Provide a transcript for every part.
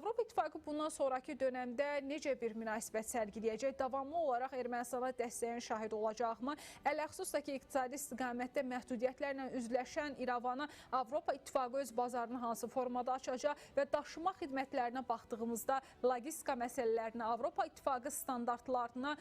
Avropa İttifaqı bundan sonraki dönəmdə necə bir münasibət sərgiləyəcək? Davamlı olaraq Ermənistana dəstəyin şahid olacaqmı? Ələxüsus da ki, iqtisadi istiqamətdə məhdudiyyətlərlə üzləşən İrəvana Avropa İttifaqı öz bazarını hansı formada açacaq və daşıma xidmətlərinə baxdığımızda, logistika məsələlərinə, Avropa İttifaqı standartlarına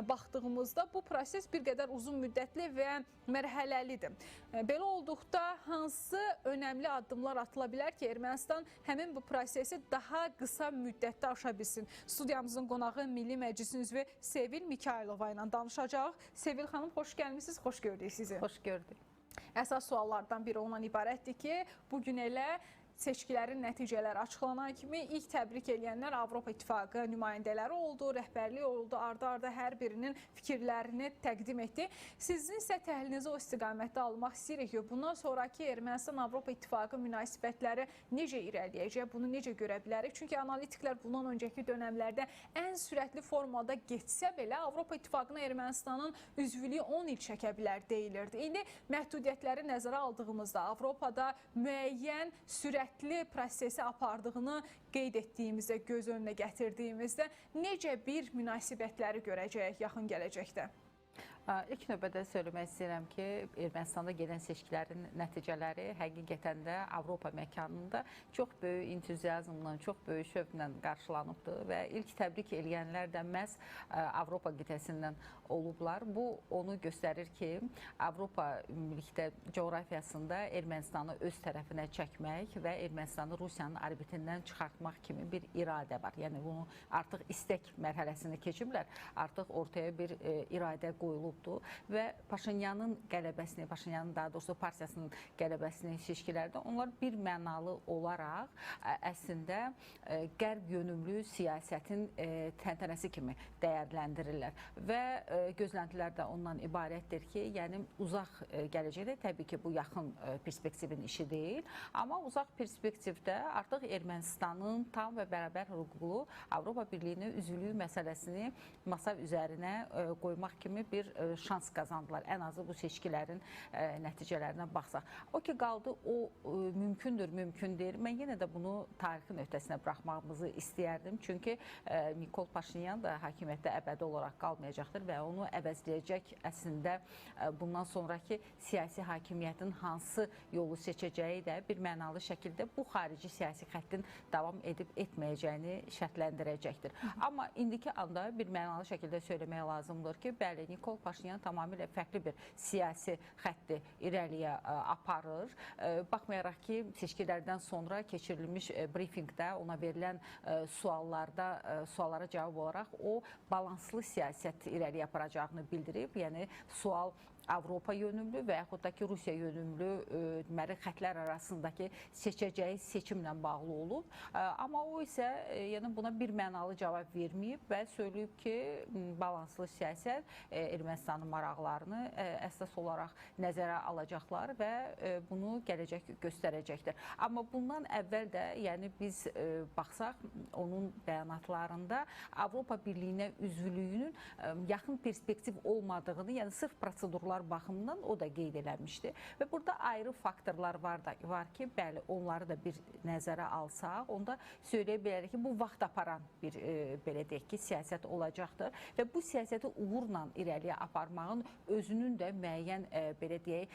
baxdığımızda bu proses bir qədər uzun müddətli və mərhələlidir. Belə olduqda hansı önəmli addımlar atıla bilər ki, Ermənistan həmin bu prosesi daha qısa müddətdə aşa bilsin? Studiyamızın qonağı Milli Məclisin üzvü Sevil Mikailova ilə danışacaq. Sevil xanım, xoş gəlmişsiniz, xoş gördük sizi. Xoş gördük. Əsas suallardan biri ondan ibarətdir ki, bugün elə seçkilərin nəticələri açıqlanan kimi ilk təbrik edənlər Avropa İttifaqı nümayəndələri oldu, rəhbərlik oldu, arda-arda hər birinin fikirlərini təqdim etdi. Sizin isə təhlilinizi o istiqamətdə almaq istəyirik ki, bundan sonraki Ermənistan-Avropa İttifaqı münasibətləri necə irəliyəcək, bunu necə görə bilərik? Çünki analitiklər bundan öncəki dönəmlərdə ən sürətli formada getsə belə Avropa İttifaqına Ermənistanın üzvlüyü 10 il çəkə bilər deyilirdi. İndi məhdudiyyətləri nəzərə aldığımızda Avropada müəyyən sürətli prosesi apardığını qeyd etdiyimizdə, göz önünə gətirdiyimizdə necə bir münasibətləri görəcəyik yaxın gələcəkdə? İlk növbədə söyləmək istəyirəm ki, Ermənistanda gedən seçkilərin nəticələri həqiqətən də Avropa məkanında çox böyük entuziazmla, çox böyük şövqlə qarşılanıbdır və ilk təbrik eləyənlər də məhz Avropa qitəsindən olublar. Bu onu göstərir ki, Avropa ümumilikdə coğrafiyasında Ermənistanı öz tərəfinə çəkmək və Ermənistanı Rusiyanın orbitindən çıxartmaq kimi bir iradə var. Yəni bunu artıq istək mərhələsini keçiblər, artıq ortaya bir iradə qoyulubdur və Paşinyanın qələbəsini, Paşinyanın daha doğrusu partiyasının qələbəsini seçkilərdə onlar bir mənalı olaraq əslində qərb yönümlü siyasətin təntənəsi kimi dəyərləndirirlər və gözləntilər də ondan ibarətdir ki, yəni uzaq gələcəkdə təbii ki, bu yaxın perspektivin işi deyil, amma uzaq perspektivdə artıq Ermənistanın tam və bərabər hüquqlu Avropa Birliyinin üzvlüyü məsələsini masa üzərinə qoymaq kimi bir şans qazandılar. Ən azı bu seçkilərin nəticələrinə baxsaq. O ki, qaldı, o mümkündür, mümkün deyil. Mən yenə də bunu tarixin öhdəsinə buraxmağımızı istəyərdim. Çünki Nikol Paşinyan da hakimiyyətdə əbədi olaraq qalmayacaqdır və onu əvəzləyəcək əslində bundan sonraki siyasi hakimiyyətin hansı yolu seçəcəyi də bir mənalı şəkildə bu xarici siyasi xəttin davam edib etməyəcəyini şərtləndirəcəkdir. Amma indiki anda bir mənalı şəkildə söyləmək lazımdır ki, bəli, Nikol Paşinyan tamamilə fərqli bir siyasi xətti irəliyə aparır. Baxmayaraq ki, seçkilərdən sonra keçirilmiş brifinqdə ona verilən suallara cavab olaraq o balanslı siyasət irəliyə aparacağını bildirib. Yəni, sual Avropa yönümlü və yaxud da ki, Rusiya yönümlü deməli, xətlər arasındakı seçəcəyi seçimlə bağlı olub. Amma o isə yəni, buna bir mənalı cavab verməyib və söyləyib ki, balanslı siyasət Ermənistanın maraqlarını əsas olaraq nəzərə alacaqlar və bunu gələcək göstərəcəkdir. Amma bundan əvvəl də yəni, biz baxsaq onun bəyanatlarında Avropa Birliyinə üzvlüyünün yaxın perspektiv olmadığını, yəni sırf prosedurlar baxımından o da qeyd eləmişdi. Və burada ayrı faktorlar var ki, bəli, onları da bir nəzərə alsaq, onda söyləyə bilərik ki, bu vaxt aparan bir, belə deyək ki, siyasət olacaqdır və bu siyasəti uğurla irəliyə aparmağın özünün də müəyyən, belə deyək,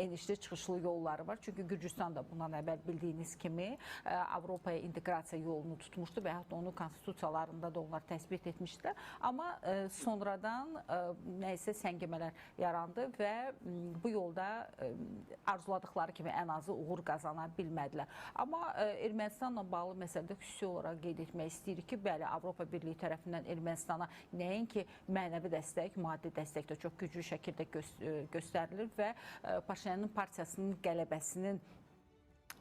enişli çıxışlı yolları var. Çünki Gürcüstan da bundan əvvəl bildiyiniz kimi Avropaya inteqrasiya yolunu tutmuşdu və hətta onu konstitusiyalarında da onlar təsbit etmişdilər. Amma sonradan nəysə səngimələr yarandı və bu yolda arzuladıkları kimi ən azı uğur qazana bilmədilər. Amma Ermənistanla bağlı məsələdə xüsusi olaraq qeyd etmək istəyirik ki, bəli, Avropa Birliyi tərəfindən Ermənistana nəinki mənəvi dəstək, maddi dəstək də çox güclü şəkildə göstərilir və Paşinyanın partiyasının qələbəsinin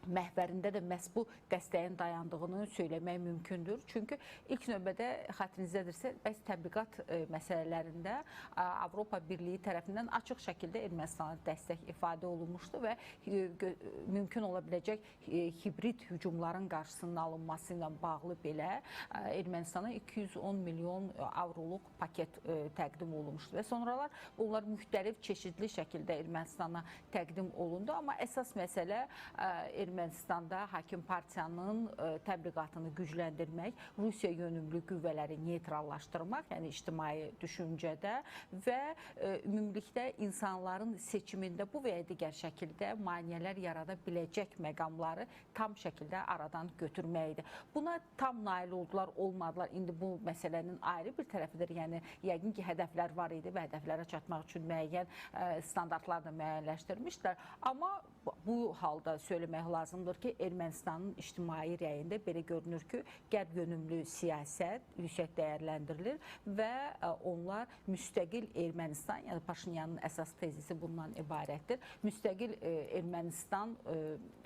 məhvərində də məhz bu dəstəyin dayandığını söyləmək mümkündür. Çünki ilk növbədə xatirinizdədirsə, bəzi təbliğat məsələlərində Avropa Birliyi tərəfindən açıq şəkildə Ermənistana dəstək ifadə olunmuşdu və mümkün ola biləcək hibrid hücumların qarşısının alınması ilə bağlı belə Ermənistana 210 milyon avroluq paket təqdim olunmuşdu və sonralar bunlar müxtəlif çeşidli şəkildə Ermənistana təqdim olundu. Amma əsas məsələ Ermənistanda hakim partiyanın təbliğatını gücləndirmək, Rusiya yönümlü qüvvələri neytrallaşdırmaq, yəni ictimai düşüncədə və ümumilikdə insanların seçimində bu və ya digər şəkildə maneələr yarada biləcək məqamları tam şəkildə aradan götürməkdir. Buna tam nail oldular, olmadılar. İndi bu məsələnin ayrı bir tərəfidir. Yəni yəqin ki, hədəflər var idi və hədəflərə çatmaq üçün müəyyən standartlar da müəyyənləşdirmişlər. Amma bu halda söyləmək lazımdır ki, Ermənistanın ictimai rəyində belə görünür ki, qərb yönümlü siyasət yüksək dəyərləndirilir və onlar müstəqil Ermənistan, yəni Paşinyanın əsas tezisi bundan ibarətdir. Müstəqil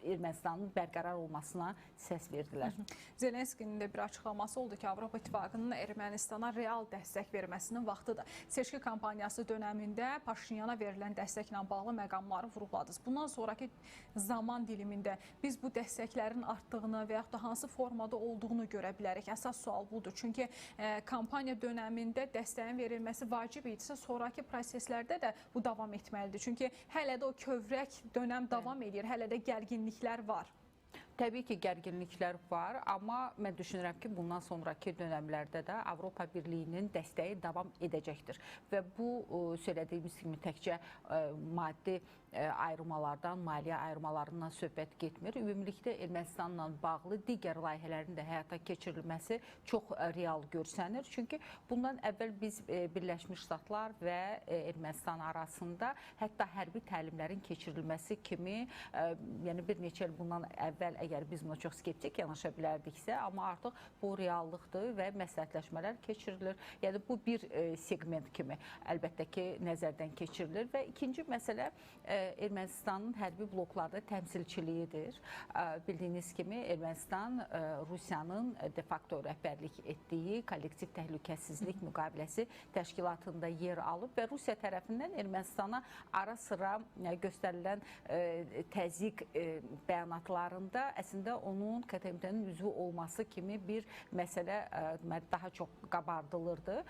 Ermənistanın bərqərar olmasına səs verdilər. Zelenskinin də bir açıqlaması oldu ki, Avropa İttifaqının Ermənistana real dəstək verməsinin vaxtıdır. Seçki kampaniyası dönəmində Paşinyana verilən dəstəklə bağlı məqamları vurğuladınız. Bundan sonraki zaman dilimində biz bu dəstəklərin artdığını və yaxud da hansı formada olduğunu görə bilərik. Əsas sual budur. Çünki kampaniya dönəmində dəstəyin verilməsi vacib idisə, sonraki proseslərdə də bu davam etməlidir. Çünki hələ də o kövrək dönəm davam edir, hələ də gərginliklər var. Təbii ki, gərginliklər var, amma mən düşünürəm ki, bundan sonraki dönəmlərdə də Avropa Birliyinin dəstəyi davam edəcəkdir. Və bu, söylədiyimiz kimi, təkcə maddi ayrılmalardan, maliyyə ayrılmalarından söhbət getmir. Ümumilikdə Ermənistanla bağlı digər layihələrin də həyata keçirilməsi çox real görsənir. Çünki bundan əvvəl biz Birləşmiş Ştatlar və Ermənistan arasında hətta hərbi təlimlərin keçirilməsi kimi, yəni bir neçə il bundan əvvəl əgər biz buna çox skeptik yanaşa bilərdiksə, amma artıq bu reallıqdır və məsləhətləşmələr keçirilir. Yəni bu bir segment kimi əlbəttə ki, nəzərdən keçirilir və ikinci məsələ Ermənistanın hərbi bloklarda təmsilçiliyidir. Bildiyiniz kimi Ermənistan Rusiyanın de facto rəhbərlik etdiyi kollektiv təhlükəsizlik müqaviləsi təşkilatında yer alıb və Rusiya tərəfindən Ermənistana ara sıra göstərilən təzyiq bəyanatlarında əslində onun KTMT-nin üzvü olması kimi bir məsələ daha çox qabardılırdı.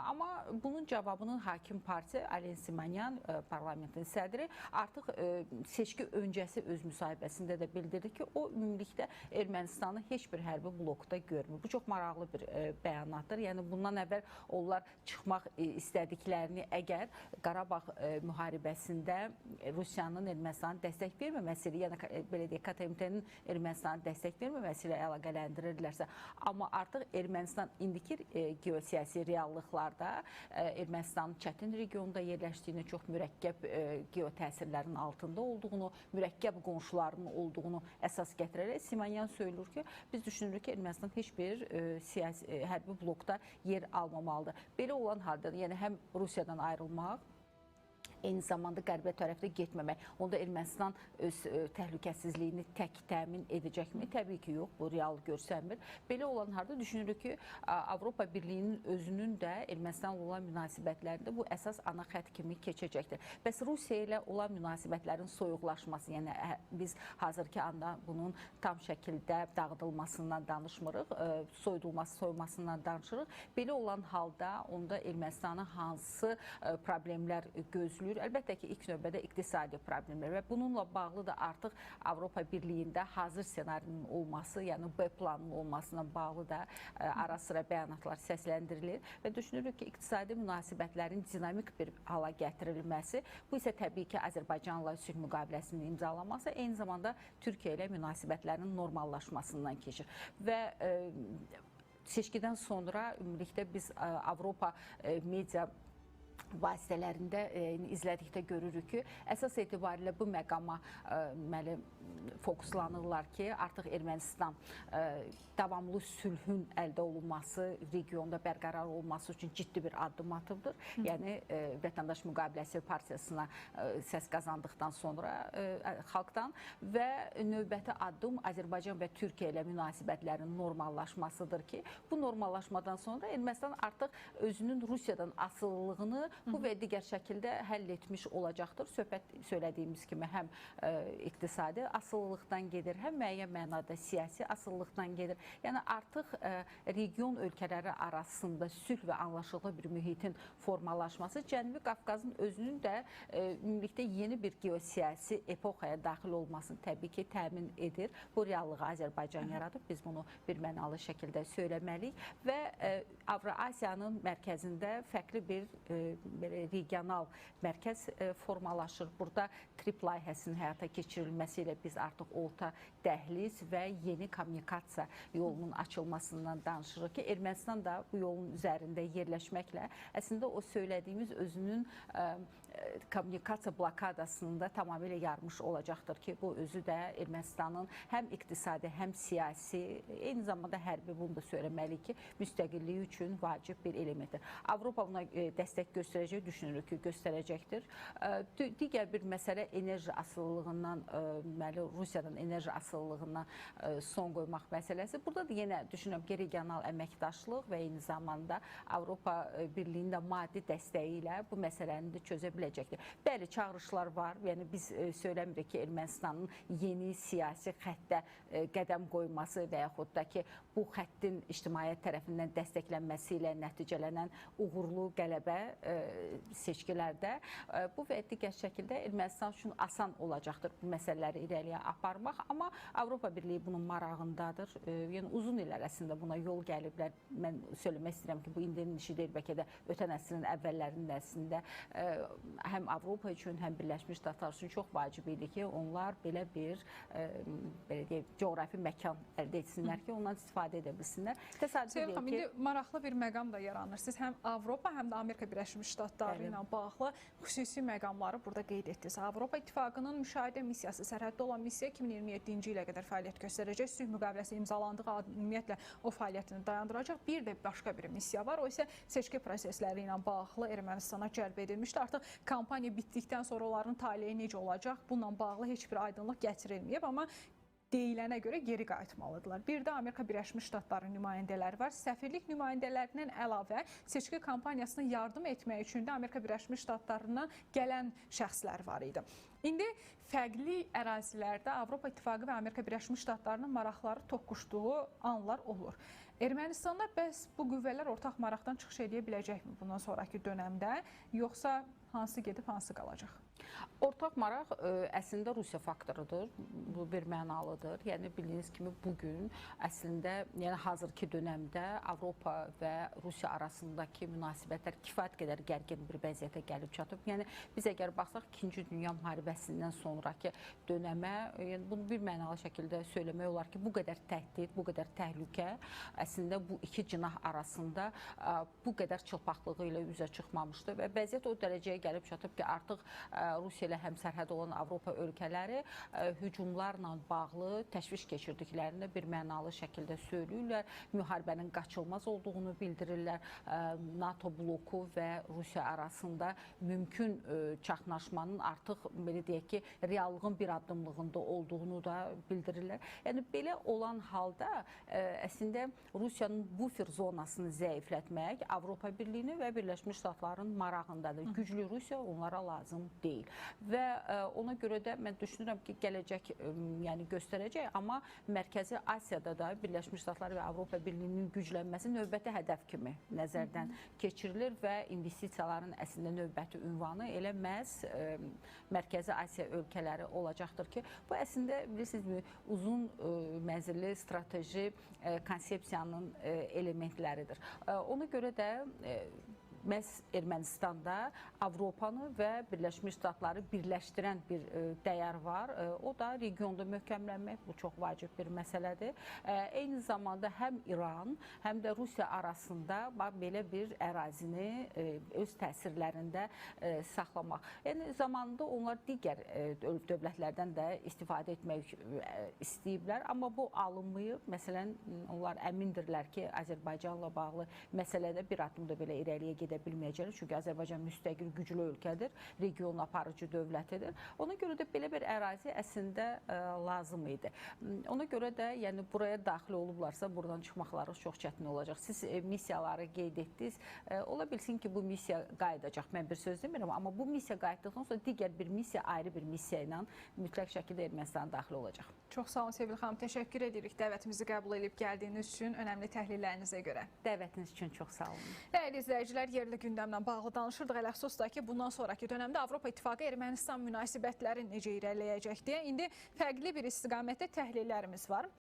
Amma bunun cavabını hakim partiya Alen Simonyan, parlamentin sədri, artıq seçki öncəsi öz müsahibəsində də bildirdi ki, o ümumilikdə Ermənistanı heç bir hərbi blokda görmür. Bu çox maraqlı bir bəyanatdır. Yəni bundan əvvəl onlar çıxmaq istədiklərini əgər Qarabağ müharibəsində Rusiyanın Ermənistanı dəstək verməməsi ilə, yəni belə deyək, KTMT-nin Ermənistanı dəstək verməməsi ilə əlaqələndirirlərsə, amma artıq Ermənistan indiki geosiyasi reallıqlarda Ermənistanın çətin regionda yerləşdiyini, çox mürəkkəb geotəsirlərin altında olduğunu, mürəkkəb qonşularının olduğunu əsas gətirərək Simonyan söylür ki, biz düşünürük ki, Ermənistan heç bir hərbi blokda yer almamalıdır. Belə olan halda, yəni həm Rusiyadan ayrılmaq, eyni zamanda qərbə tərəfdə getməmək. Onda Ermənistan öz təhlükəsizliyini tək təmin edəcəkmi? Təbii ki, yox. Bu real görsənmir. Belə olan halda düşünürük ki, Avropa Birliyinin özünün də Ermənistanla olan münasibətlərində bu əsas ana xətt kimi keçəcəkdir. Bəs Rusiya ilə olan münasibətlərin soyuqlaşması, yəni biz hazırki anda bunun tam şəkildə dağıdılmasından danışmırıq, soyulmasından danışırıq. Belə olan halda onda Ermənistanın hansı problemlər gözləyir? Əlbəttə ki, ilk növbədə iqtisadi problemlər və bununla bağlı da artıq Avropa Birliyində hazır ssenarinin olması, yəni B planının olmasına bağlı da ara sıra bəyanatlar səsləndirilir və düşünürük ki, iqtisadi münasibətlərin dinamik bir hala gətirilməsi, bu isə təbii ki, Azərbaycanla sülh müqaviləsinin imzalanması, eyni zamanda Türkiyə ilə münasibətlərin normallaşmasından keçir və seçkidən sonra ümumilikdə biz Avropa media vasitələrində izlədikdə görürük ki, əsas etibarilə bu məqama fokuslanırlar ki, artıq Ermənistan davamlı sülhün əldə olunması, regionda bərqərar olması üçün ciddi bir addım atıbdır. Yəni, Vətəndaş Müqaviləsi Partiyasına səs qazandıqdan sonra xalqdan və növbəti addım Azərbaycan və Türkiyə ilə münasibətlərin normallaşmasıdır ki, bu normallaşmadan sonra Ermənistan artıq özünün Rusiyadan asılılığını sorunlarını bu və digər şəkildə həll etmiş olacaqdır. Söhbət söylədiyimiz kimi həm iqtisadi asılılıqdan gedir, həm müəyyən mənada siyasi asılılıqdan gedir. Yəni artıq region ölkələri arasında sülh və anlaşıqlı bir mühitin formalaşması Cənubi Qafqazın özünün də ümumilikdə yeni bir geosiyasi epoxaya daxil olmasını təbii ki, təmin edir. Bu reallığı Azərbaycan yaradıb. Biz bunu bir mənalı şəkildə söyləməliyik və Avrasiyanın mərkəzində fərqli bir regional mərkəz formalaşır. Burada TRIP layihəsinin həyata keçirilməsi ilə biz artıq orta dəhliz və yeni kommunikasiya yolunun açılmasından danışırıq ki, Ermənistan da bu yolun üzərində yerləşməklə əslində o söylədiyimiz özünün kommunikasiya blokadasında tamamilə yarmış olacaqdır ki, bu özü də Ermənistanın həm iqtisadi, həm siyasi, eyni zamanda hərbi, bunu da söyləməliyik ki, müstəqilliyi üçün vacib bir elementdir. Avropa buna dəstək göstərəcək, düşünürük ki, göstərəcəkdir. Digər bir məsələ enerji asılılığından, Rusiyadan enerji asılılığına son qoymaq məsələsi. Burada da yenə düşünürəm ki, regional əməkdaşlıq və eyni zamanda Avropa Birliyinin də maddi dəstəyi ilə bu məsələni də çözə biləcəkdir. Bəli, çağırışlar var. Yəni biz söyləmirik ki, Ermənistanın yeni siyasi xəttə qədəm qoyması və yaxud da ki, bu xəttin ictimaiyyət tərəfindən dəstəklənməsi ilə nəticələnən uğurlu qələbə seçkilərdə bu və digər şəkildə Ermənistan üçün asan olacaqdır bu məsələləri irəliyə aparmaq. Amma Avropa Birliyi bunun marağındadır. Yəni uzun il ərzində buna yol gəliblər. Mən söyləmək istəyirəm ki, bu indinin işi deyil, bəlkə də ötən əsrin əvvəllərinin əslində həm Avropa üçün, həm Birləşmiş Ştatlar üçün çox vacib idi ki, onlar belə bir coğrafi məkan əldə etsinlər ki, ondan istifadə edə bilsinlər. Seyir xanım, indi maraqlı bir məqam da yaranır. Siz həm Avropa, həm də Amerika Birləşmiş Ştatları ilə bağlı xüsusi məqamları burada qeyd etdiniz. Avropa İttifaqının müşahidə missiyası, sərhəddə olan missiya 2027-ci ilə qədər fəaliyyət göstərəcək. Sülh müqaviləsi imzalandığı ümumiyyətlə o fəaliyyətini dayandıracaq. Bir də başqa bir missiya var. O isə seçki prosesləri ilə bağlı Ermənistana cəlb edilmişdir. Artıq kampaniya bitdikdən sonra onların taleyi necə olacaq? Bununla bağlı heç bir aydınlıq gətirilməyib, amma deyilənə görə geri qayıtmalıdırlar. Bir də Amerika Birləşmiş Ştatları nümayəndələri var. Səfirlik nümayəndələrindən əlavə seçki kampaniyasına yardım etmək üçün də Amerika Birləşmiş Ştatlarından gələn şəxslər var idi. İndi fərqli ərazilərdə Avropa İttifaqı və Amerika Birləşmiş Ştatlarının maraqları toqquşduğu anlar olur. Ermənistanda bəs bu qüvvələr ortaq maraqdan çıxış edə biləcəkmi bundan sonraki dönəmdə, yoxsa hansı gedib, hansı qalacaq? Ortaq maraq əslində Rusiya faktorudur. Bu bir mənalıdır. Yəni bildiyiniz kimi bugün əslində hazırki dönəmdə Avropa və Rusiya arasındakı münasibətlər kifayət qədər gərgin bir vəziyyətə gəlib çatıb. Yəni biz əgər baxsaq 2-ci Dünya müharibəsindən sonraki dönəmə, yəni bunu bir mənalı şəkildə söyləmək olar ki, bu qədər təhdid, bu qədər təhlükə əslində bu iki cinah arasında bu qədər çılpaqlığı ilə üzə çıxmamışdı və vəziyyət o dərəcəyə gəlib çatıb ki, artıq Rusiya ilə həmsərhəd olan Avropa ölkələri hücumlarla bağlı təşviş keçirdiklərini bir mənalı şəkildə söyləyirlər. Müharibənin qaçılmaz olduğunu bildirirlər. NATO bloku və Rusiya arasında mümkün çaxnaşmanın artıq belə deyək ki, reallığın bir addımlığında olduğunu da bildirirlər. Yəni belə olan halda əslində Rusiyanın bufer zonasını zəiflətmək Avropa Birliyini və Birləşmiş Ştatların marağındadır. Güclü Rusiya onlara lazım deyil. Və ona görə də mən düşünürəm ki, gələcək göstərəcək, amma Mərkəzi Asiyada da Birləşmiş Ştatlar və Avropa Birliyinin güclənməsi növbəti hədəf kimi nəzərdən keçirilir və investisiyaların əslində növbəti ünvanı elə məhz Mərkəzi Asiya ölkələri olacaqdır ki, bu əslində bilirsiniz, uzun mənzilli strateji konsepsiyanın elementləridir. Ona görə də məhz Ermənistanda Avropanı və Birləşmiş Ştatları birləşdirən bir dəyər var. O da regionda möhkəmlənmək, bu çox vacib bir məsələdir. Eyni zamanda həm İran, həm də Rusiya arasında belə bir ərazini öz təsirlərində saxlamaq. Yəni zamanında onlar digər dövlətlərdən də istifadə etmək istəyiblər, amma bu alınmayıb. Məsələn, onlar əmindirlər ki, Azərbaycanla bağlı məsələdə bir addım da belə irəliyə gedə edə bilməyəcəklər. Çünki Azərbaycan müstəqil, güclü ölkədir, regionun aparıcı dövlətidir. Ona görə də belə bir ərazi əslində lazım idi. Ona görə də yəni buraya daxil olublarsa, buradan çıxmaqları çox çətin olacaq. Siz missiyaları qeyd etdiniz. Ola bilsin ki, bu missiya qayıdacaq. Mən bir söz demirəm, amma bu missiya qayıtdıqdan sonra digər bir missiya, ayrı bir missiya ilə mütləq şəkildə Ermənistana daxil olacaq. Çox sağ olun Sevil xanım, təşəkkür edirik dəvətimizi qəbul edib gəldiyiniz üçün, önəmli təhlillərinizə görə. Dəvətiniz üçün çox sağ olun. Dəyərli izləyicilər, yerli gündəmlə bağlı danışırdıq. Elə əfsusdur ki, bundan sonraki dönəmdə Avropa İttifaqı Ermənistan münasibətləri necə irəliləyəcək deyə indi fərqli bir istiqamətdə təhlillərimiz var.